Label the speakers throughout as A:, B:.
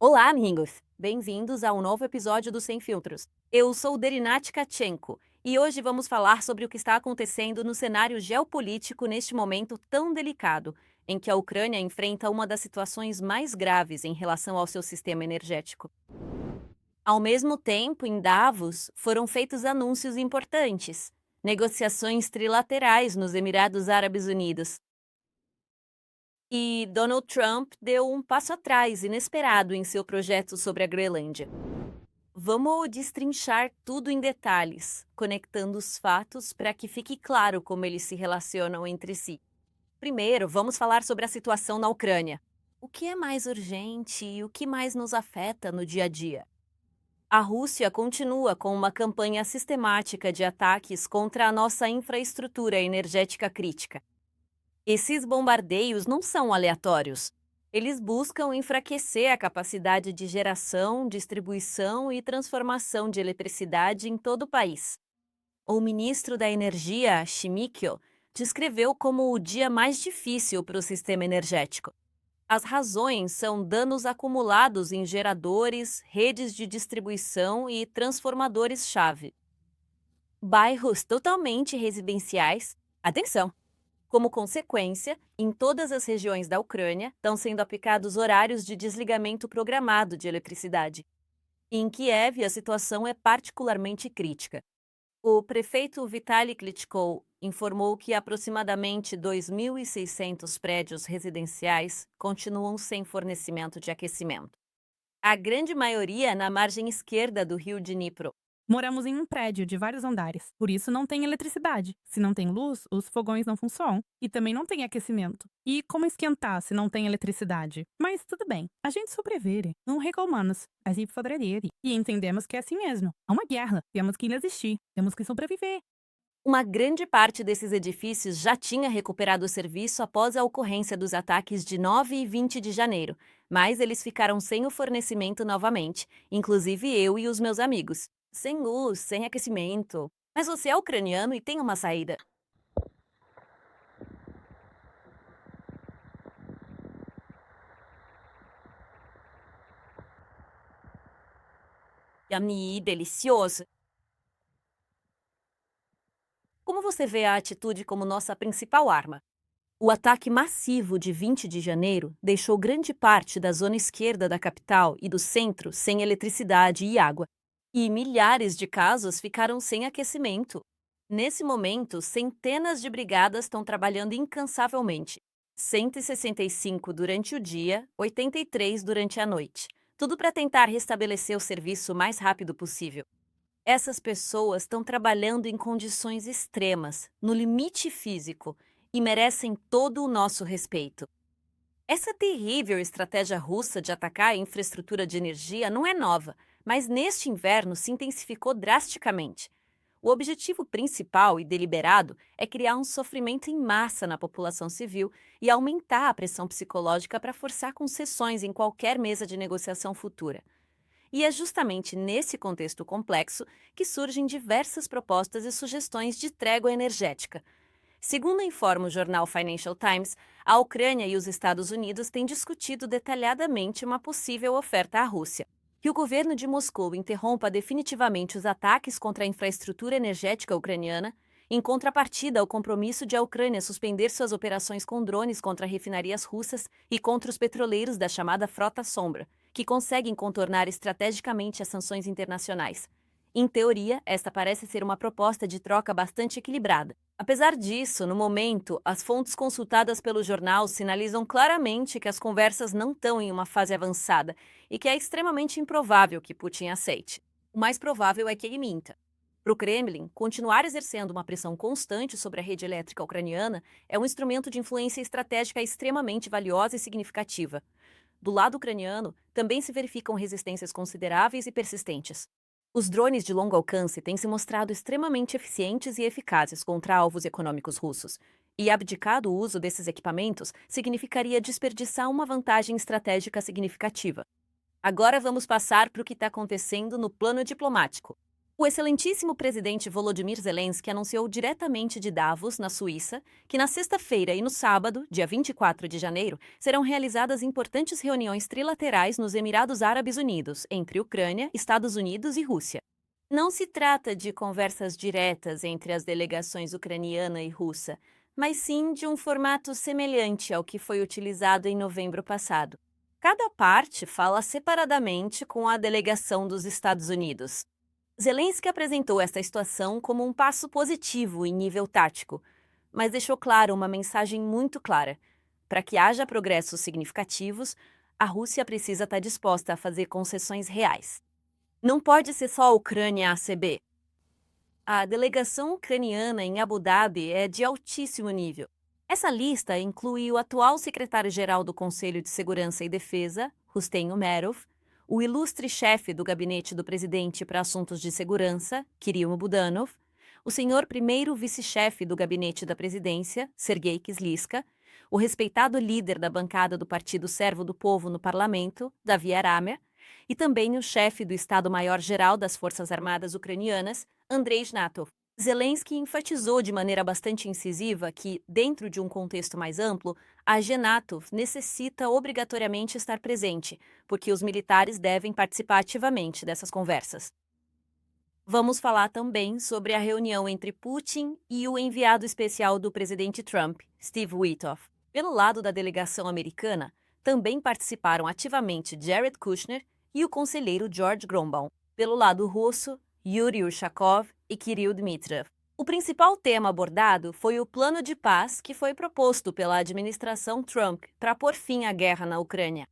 A: Olá, amigos! Bem-vindos a um novo episódio do Sem Filtros. Eu sou Derinat Kachenko e hoje vamos falar sobre o que está acontecendo no cenário geopolítico neste momento tão delicado, em que a Ucrânia enfrenta uma das situações mais graves em relação ao seu sistema energético. Ao mesmo tempo, em Davos, foram feitos anúncios importantes, negociações trilaterais nos Emirados Árabes Unidos. E Donald Trump deu um passo atrás inesperado em seu projeto sobre a Groenlândia. Vamos destrinchar tudo em detalhes, conectando os fatos para que fique claro como eles se relacionam entre si. Primeiro, vamos falar sobre a situação na Ucrânia. O que é mais urgente e o que mais nos afeta no dia a dia? A Rússia continua com uma campanha sistemática de ataques contra a nossa infraestrutura energética crítica. Esses bombardeios não são aleatórios. Eles buscam enfraquecer a capacidade de geração, distribuição e transformação de eletricidade em todo o país. O ministro da Energia, Shimikyo, descreveu como o dia mais difícil para o sistema energético. As razões são danos acumulados em geradores, redes de distribuição e transformadores-chave. Bairros totalmente residenciais. Atenção! Como consequência, em todas as regiões da Ucrânia estão sendo aplicados horários de desligamento programado de eletricidade. Em Kiev, a situação é particularmente crítica. O prefeito Vitaly Klitschko informou que aproximadamente 2.600 prédios residenciais continuam sem fornecimento de aquecimento. A grande maioria na margem esquerda do rio Dnipro.
B: Moramos em um prédio de vários andares, por isso não tem eletricidade. Se não tem luz, os fogões não funcionam. E também não tem aquecimento. E como esquentar se não tem eletricidade? Mas tudo bem, a gente sobrevive. Não reclamamos. A gente sobrevive. E entendemos que é assim mesmo. É uma guerra. Temos que resistir. Temos que sobreviver.
A: Uma grande parte desses edifícios já tinha recuperado o serviço após a ocorrência dos ataques de 9 e 20 de janeiro, mas eles ficaram sem o fornecimento novamente, inclusive eu e os meus amigos. Sem luz, sem aquecimento. Mas você é ucraniano e tem uma saída. Yummy, delicioso. Como você vê a atitude como nossa principal arma? O ataque massivo de 20 de janeiro deixou grande parte da zona esquerda da capital e do centro sem eletricidade e água, e milhares de casas ficaram sem aquecimento. Nesse momento, centenas de brigadas estão trabalhando incansavelmente. 165 durante o dia, 83 durante a noite. Tudo para tentar restabelecer o serviço o mais rápido possível. Essas pessoas estão trabalhando em condições extremas, no limite físico, e merecem todo o nosso respeito. Essa terrível estratégia russa de atacar a infraestrutura de energia não é nova, mas neste inverno se intensificou drasticamente. O objetivo principal e deliberado é criar um sofrimento em massa na população civil e aumentar a pressão psicológica para forçar concessões em qualquer mesa de negociação futura. E é justamente nesse contexto complexo que surgem diversas propostas e sugestões de trégua energética. Segundo informa o jornal Financial Times, a Ucrânia e os Estados Unidos têm discutido detalhadamente uma possível oferta à Rússia. Que o governo de Moscou interrompa definitivamente os ataques contra a infraestrutura energética ucraniana, em contrapartida ao compromisso de a Ucrânia suspender suas operações com drones contra refinarias russas e contra os petroleiros da chamada Frota Sombra, que conseguem contornar estrategicamente as sanções internacionais. Em teoria, esta parece ser uma proposta de troca bastante equilibrada. Apesar disso, no momento, as fontes consultadas pelo jornal sinalizam claramente que as conversas não estão em uma fase avançada e que é extremamente improvável que Putin aceite. O mais provável é que ele minta. Para o Kremlin, continuar exercendo uma pressão constante sobre a rede elétrica ucraniana é um instrumento de influência estratégica extremamente valiosa e significativa. Do lado ucraniano, também se verificam resistências consideráveis e persistentes. Os drones de longo alcance têm se mostrado extremamente eficientes e eficazes contra alvos econômicos russos, e abdicar do uso desses equipamentos significaria desperdiçar uma vantagem estratégica significativa. Agora vamos passar para o que está acontecendo no plano diplomático. O excelentíssimo presidente Volodymyr Zelensky anunciou diretamente de Davos, na Suíça, que na sexta-feira e no sábado, dia 24 de janeiro, serão realizadas importantes reuniões trilaterais nos Emirados Árabes Unidos, entre Ucrânia, Estados Unidos e Rússia. Não se trata de conversas diretas entre as delegações ucraniana e russa, mas sim de um formato semelhante ao que foi utilizado em novembro passado. Cada parte fala separadamente com a delegação dos Estados Unidos. Zelensky apresentou esta situação como um passo positivo em nível tático, mas deixou claro uma mensagem muito clara. Para que haja progressos significativos, a Rússia precisa estar disposta a fazer concessões reais. Não pode ser só a Ucrânia a ceder. A delegação ucraniana em Abu Dhabi é de altíssimo nível. Essa lista inclui o atual secretário-geral do Conselho de Segurança e Defesa, Rustem Umerov, o ilustre chefe do gabinete do presidente para assuntos de segurança, Kirill Budanov, o senhor primeiro vice-chefe do gabinete da presidência, Sergei Kislyska, o respeitado líder da bancada do Partido Servo do Povo no parlamento, Davi Aramia, e também o chefe do Estado-Maior-Geral das Forças Armadas Ucranianas, Andrei Ignatov. Zelensky enfatizou de maneira bastante incisiva que, dentro de um contexto mais amplo, a Genatov necessita obrigatoriamente estar presente, porque os militares devem participar ativamente dessas conversas. Vamos falar também sobre a reunião entre Putin e o enviado especial do presidente Trump, Steve Witkoff. Pelo lado da delegação americana, também participaram ativamente Jared Kushner e o conselheiro George Grombaum. Pelo lado russo, Yuri Ushakov e Kirill Dmitriev. O principal tema abordado foi o plano de paz que foi proposto pela administração Trump para pôr fim à guerra na Ucrânia.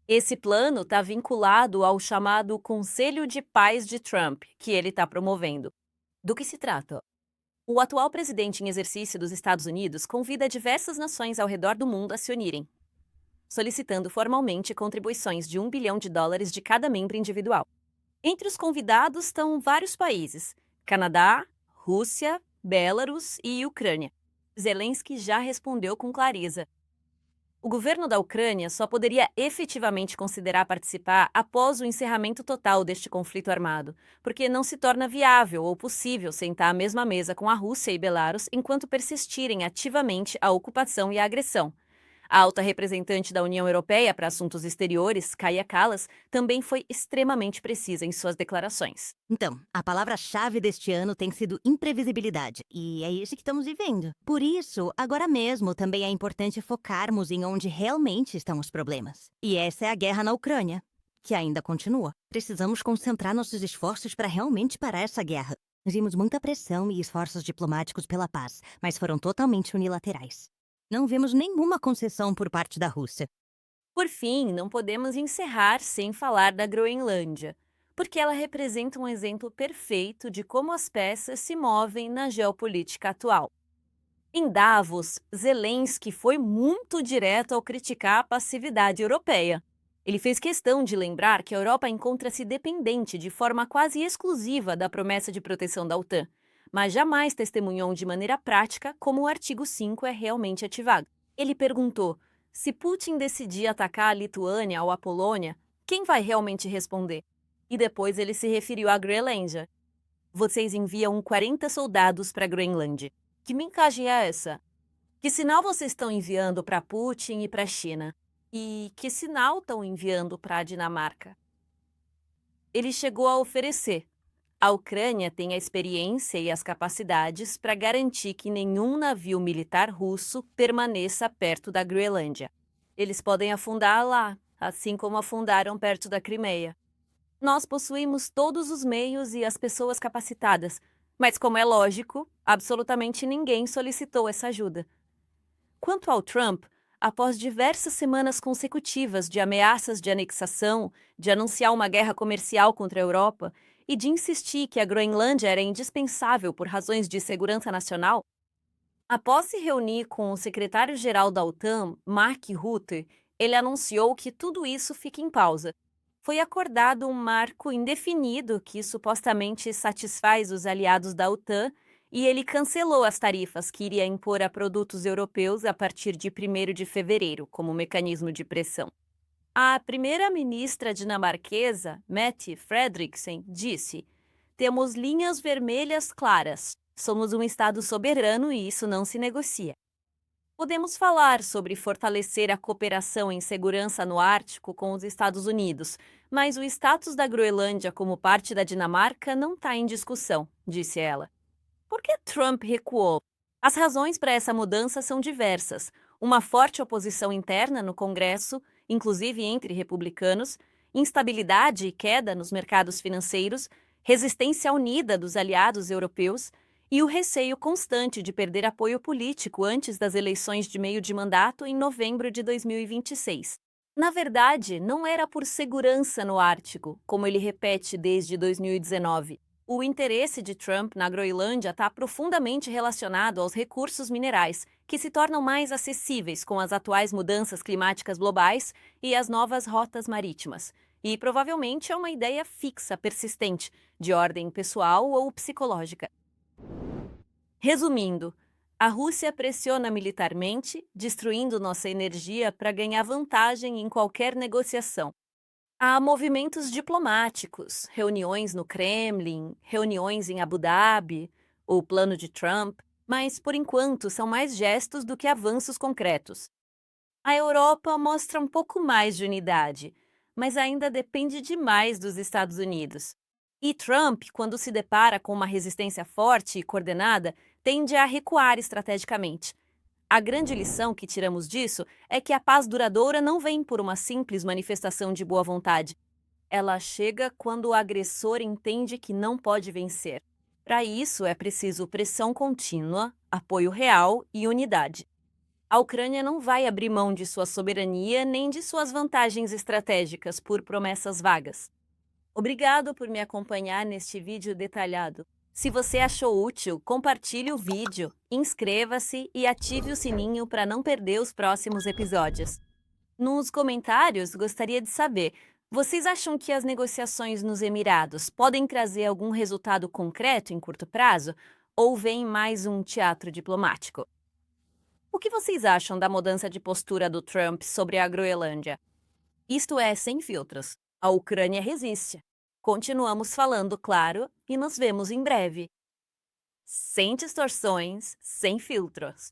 A: Esse plano está vinculado ao chamado Conselho de Paz de Trump, que ele está promovendo. Do que se trata? O atual presidente em exercício dos Estados Unidos convida diversas nações ao redor do mundo a se unirem, solicitando formalmente contribuições de $1 bilhão de cada membro individual. Entre os convidados estão vários países: Canadá, Rússia, Belarus e Ucrânia. Zelensky já respondeu com clareza. O governo da Ucrânia só poderia efetivamente considerar participar após o encerramento total deste conflito armado, porque não se torna viável ou possível sentar à mesma mesa com a Rússia e Belarus enquanto persistirem ativamente a ocupação e a agressão. A alta representante da União Europeia para Assuntos Exteriores, Kaja Kallas, também foi extremamente precisa em suas declarações.
C: Então, a palavra-chave deste ano tem sido imprevisibilidade, e é isso que estamos vivendo. Por isso, agora mesmo também é importante focarmos em onde realmente estão os problemas. E essa é a guerra na Ucrânia, que ainda continua. Precisamos concentrar nossos esforços para realmente parar essa guerra. Vimos muita pressão e esforços diplomáticos pela paz, mas foram totalmente unilaterais. Não vemos nenhuma concessão por parte da Rússia.
A: Por fim, não podemos encerrar sem falar da Groenlândia, porque ela representa um exemplo perfeito de como as peças se movem na geopolítica atual. Em Davos, Zelensky foi muito direto ao criticar a passividade europeia. Ele fez questão de lembrar que a Europa encontra-se dependente de forma quase exclusiva da promessa de proteção da OTAN, mas jamais testemunhou de maneira prática como o artigo 5 é realmente ativado. Ele perguntou: se Putin decidir atacar a Lituânia ou a Polônia, quem vai realmente responder? E depois ele se referiu à Groenlândia. Vocês enviam 40 soldados para a Groenlândia. Que mensagem é essa? Que sinal vocês estão enviando para Putin e para a China? E que sinal estão enviando para a Dinamarca? Ele chegou a oferecer: a Ucrânia tem a experiência e as capacidades para garantir que nenhum navio militar russo permaneça perto da Groenlândia. Eles podem afundar lá, assim como afundaram perto da Crimeia. Nós possuímos todos os meios e as pessoas capacitadas, mas, como é lógico, absolutamente ninguém solicitou essa ajuda. Quanto ao Trump, após diversas semanas consecutivas de ameaças de anexação, de anunciar uma guerra comercial contra a Europa e de insistir que a Groenlândia era indispensável por razões de segurança nacional, após se reunir com o secretário-geral da OTAN, Mark Rutte, ele anunciou que tudo isso fica em pausa. Foi acordado um marco indefinido que supostamente satisfaz os aliados da OTAN e ele cancelou as tarifas que iria impor a produtos europeus a partir de 1º de fevereiro, como mecanismo de pressão. A primeira-ministra dinamarquesa, Mette Frederiksen, disse: Temos linhas vermelhas claras. Somos um Estado soberano e isso não se negocia. Podemos falar sobre fortalecer a cooperação em segurança no Ártico com os Estados Unidos, mas o status da Groenlândia como parte da Dinamarca não está em discussão, disse ela. Por que Trump recuou? As razões para essa mudança são diversas. Uma forte oposição interna no Congresso, inclusive entre republicanos, instabilidade e queda nos mercados financeiros, resistência unida dos aliados europeus e o receio constante de perder apoio político antes das eleições de meio de mandato em novembro de 2026. Na verdade, não era por segurança no Ártico, como ele repete desde 2019. O interesse de Trump na Groenlândia está profundamente relacionado aos recursos minerais, que se tornam mais acessíveis com as atuais mudanças climáticas globais e as novas rotas marítimas. E provavelmente é uma ideia fixa, persistente, de ordem pessoal ou psicológica. Resumindo, a Rússia pressiona militarmente, destruindo nossa energia para ganhar vantagem em qualquer negociação. Há movimentos diplomáticos, reuniões no Kremlin, reuniões em Abu Dhabi, o plano de Trump, mas, por enquanto, são mais gestos do que avanços concretos. A Europa mostra um pouco mais de unidade, mas ainda depende demais dos Estados Unidos. E Trump, quando se depara com uma resistência forte e coordenada, tende a recuar estrategicamente. A grande lição que tiramos disso é que a paz duradoura não vem por uma simples manifestação de boa vontade. Ela chega quando o agressor entende que não pode vencer. Para isso, é preciso pressão contínua, apoio real e unidade. A Ucrânia não vai abrir mão de sua soberania nem de suas vantagens estratégicas por promessas vagas. Obrigado por me acompanhar neste vídeo detalhado. Se você achou útil, compartilhe o vídeo, inscreva-se e ative o sininho para não perder os próximos episódios. Nos comentários, gostaria de saber, vocês acham que as negociações nos Emirados podem trazer algum resultado concreto em curto prazo? Ou vem mais um teatro diplomático? O que vocês acham da mudança de postura do Trump sobre a Groenlândia? Isto é sem filtros. A Ucrânia resiste. Continuamos falando, claro, e nos vemos em breve. Sem distorções, sem filtros.